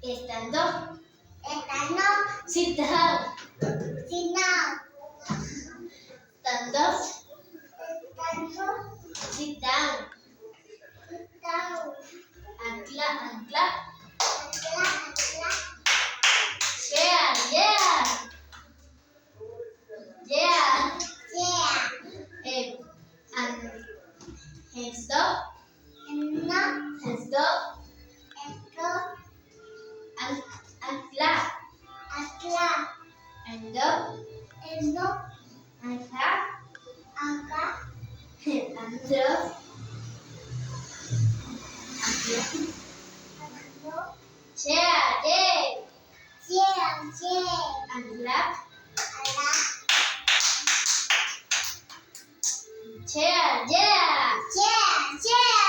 Estando. Estando. Sit down. Sit down. Estando. Estando. Sit down. Sit down. Ancla, ancla. Ancla, ancla. Chair, yeah. Yeah. Yeah. Hands up. No. Hands up. Esto. Ancla. Ancla. And up. Esto. Ancla. Acá. And up. No. Chair, yeah. Yeah. Yeah. Ancla. Acá. Chair, yeah. Yeah. Yeah.